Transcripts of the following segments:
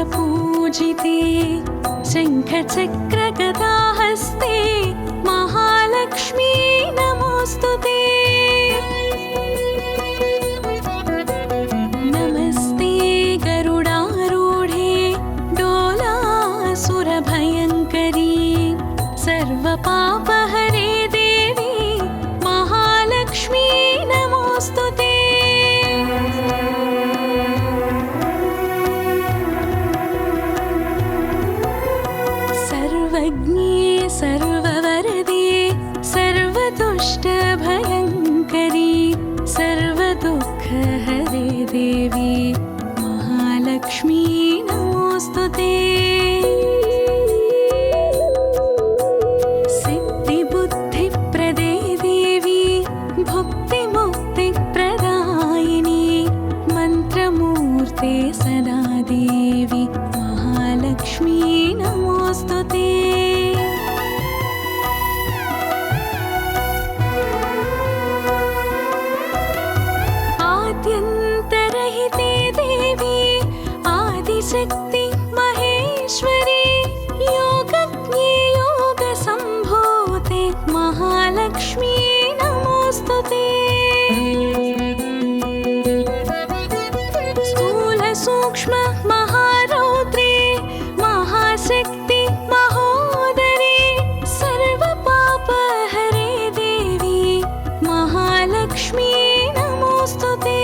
सुरपूजिते शङ्खचक्रगदाहस्ते महालक्ष्मी नमोऽस्तुते। नमस्ते गरुडारूढे डोलासुरभयङ्करी सर्वपापहरे देवी महालक्ष्मी नमोऽस्तुते। सर्वज्ञे सर्ववरदे सर्वदुष्टभयङ्करी सर्वदुःखहरे देवी महालक्ष्मी नमोऽस्तुते। सिद्धिबुद्धिप्रदे देवी भुक्तिमुक्तिप्रदायिनी मन्त्रमूर्ते सदा देवी महालक्ष्मी नमोऽस्तुते। आद्यन्तरहिते देवी आदिशक्ति महेश्वरी योगज्ञे योगसम्भूते महालक्ष्मी नमोऽस्तुते। स्थूलसूक्ष्म महारौद्रे महाशक्ति महोदरे सर्वपापहरे देवी महालक्ष्मी नमोऽस्तुते।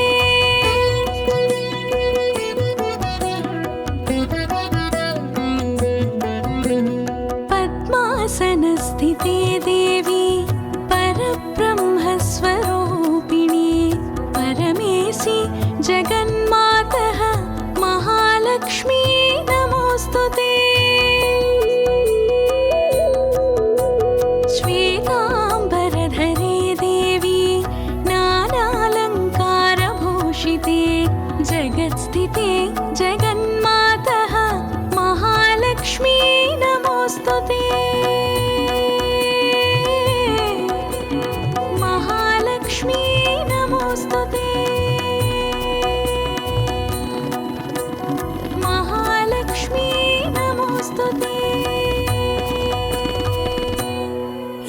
पद्मासनस्थिते देवी परब्रह्मस्वरूपिणी परमेशि जगन्मातः महालक्ष्मी नमोऽस्तुते। श्वेताम्बरधरे देवी नानालङ्कारभूषिते जगत्स्थिते जगन्मातः महालक्ष्मी नमोऽस्तुते। महालक्ष्मी नमोऽस्तुते। महालक्ष्मी नमोऽस्तुते।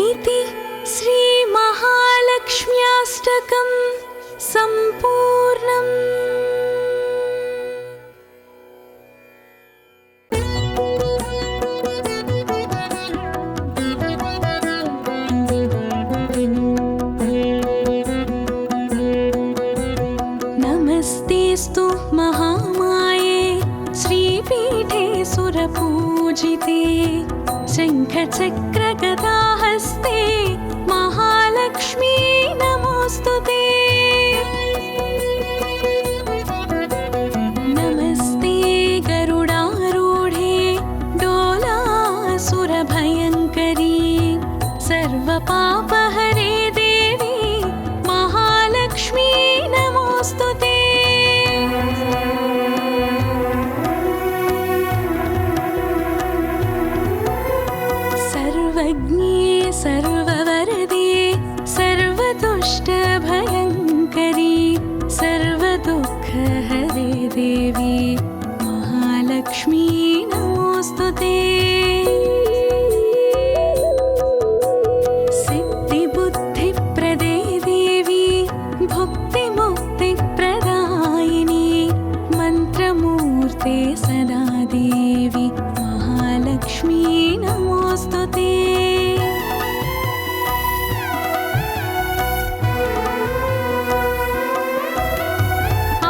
इति श्रीमहालक्ष्म्याष्टकं सम्पूर्णम्। नमस्तेस्तु महामाये श्रीपीठे सुरपूजिते शङ्खचक्रगदाहस्ते महालक्ष्मी नमोऽस्तुते। नमस्ते गरुडारूढे डोलासुरभयङ्करी सर्वपापहरे देवी महालक्ष्मी नमोऽस्तुते। सर्वज्ञे सर्ववरदे सर्वदुष्टभयङ्करी सर्वदुःखहरे देवी महालक्ष्मी नमोऽस्तुते। सिद्धिबुद्धिप्रदे देवी भुक्तिमुक्तिप्रदायिनी मन्त्रमूर्ते सदा देवी महालक्ष्मी नमोऽस्तुते।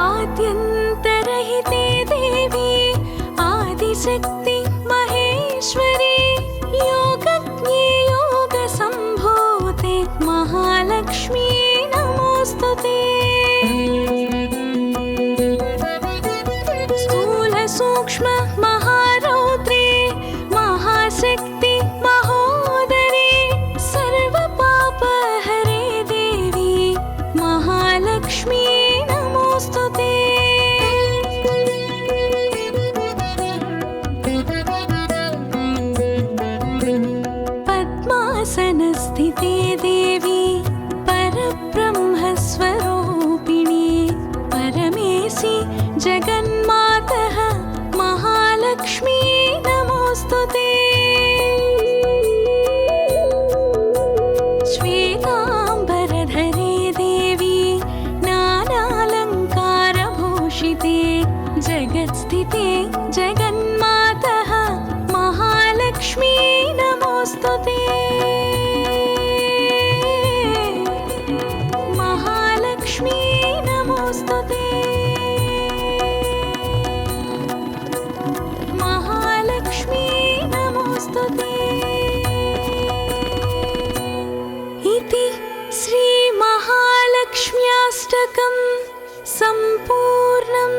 आद्यन्तरहिते देवी आदिशक्ति महेश्वरी योगज्ञे योगसम्भूते महालक्ष्मी नमोऽस्तुते। स्थूलसूक्ष्म महारौद्रे महाशक्ति महोदरे सर्वपापहरे देवी महालक्ष्मी नमोऽस्तुते। पद्मासनस्थिते देवी परब्रह्मस्वरूपिणी परमेशि जगन्मातः महालक्ष्मी जगन्मातः महालक्ष्मी नमोऽस्तुते। महालक्ष्मी नमोऽस्तुते। महालक्ष्मी नमोऽस्तुते। इति श्रीमहालक्ष्म्याष्टकं सम्पूर्णम्।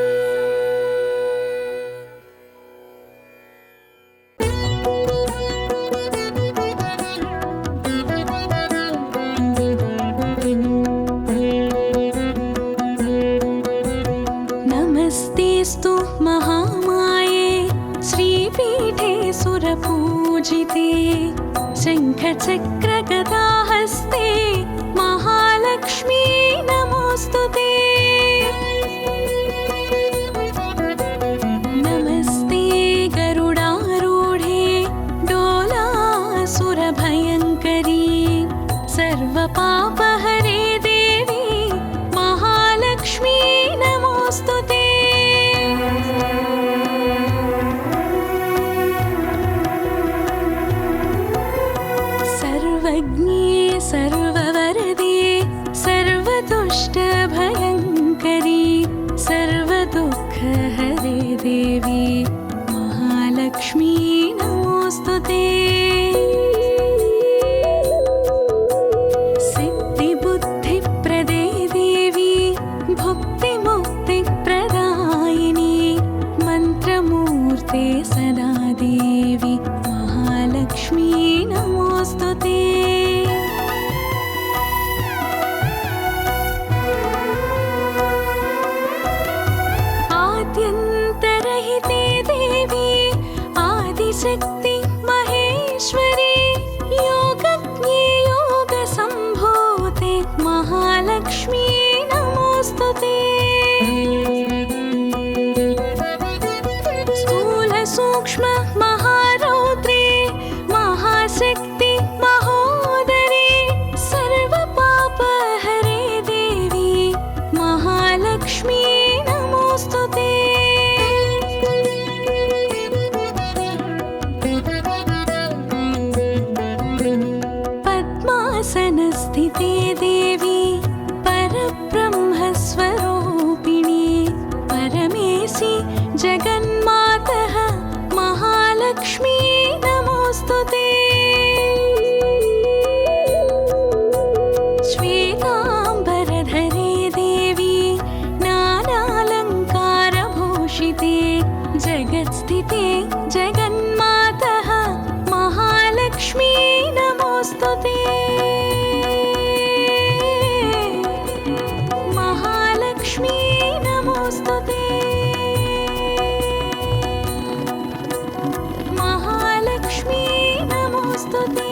नमस्तेऽस्तु महामाये श्रीपीठे सुरपूजिते शङ्खचक्रगदाहस्ते महालक्ष्मी नमोऽस्तुते। नमस्ते गरुडारूढे डोलासुरभयङ्करी सर्वपापहरे देवी महालक्ष्मी नमोऽस्तुते। सर्वज्ञे सर्ववरदे सर्वदुष्टभयङ्करी सर्वदुःखहरे देवी महालक्ष्मी नमोऽस्तुते। सिद्धिबुद्धिप्रदे देवी भुक्तिमुक्तिप्रदायिनी मन्त्रमूर्ते सदा देवी महालक्ष्मी नमोऽस्तुते। आद्यन्तरहिते देवी आदिशक्ति महेश्वरी योगज्ञे योगसम्भूते महालक्ष्मी नमोऽस्तुते। स्थूलसूक्ष्म महारौद्रे महाशक्ति महोदरे सर्वपापहरे देवी महालक्ष्मी नमोऽस्तुते। पद्मासनस्थिते देवी परब्रह्मस्वरूपिणी परमेशि जगन्मातः महालक्ष्मी नमोऽस्तुते। श्वेताम्बरधरे देवी नानालङ्कारभूषिते जगत्स्थिते जगन्मातः महालक्ष्मी नमोऽस्तुते। महालक्ष्मी नमोऽस्तुते। महालक्ष्मी नमोऽस्तुते।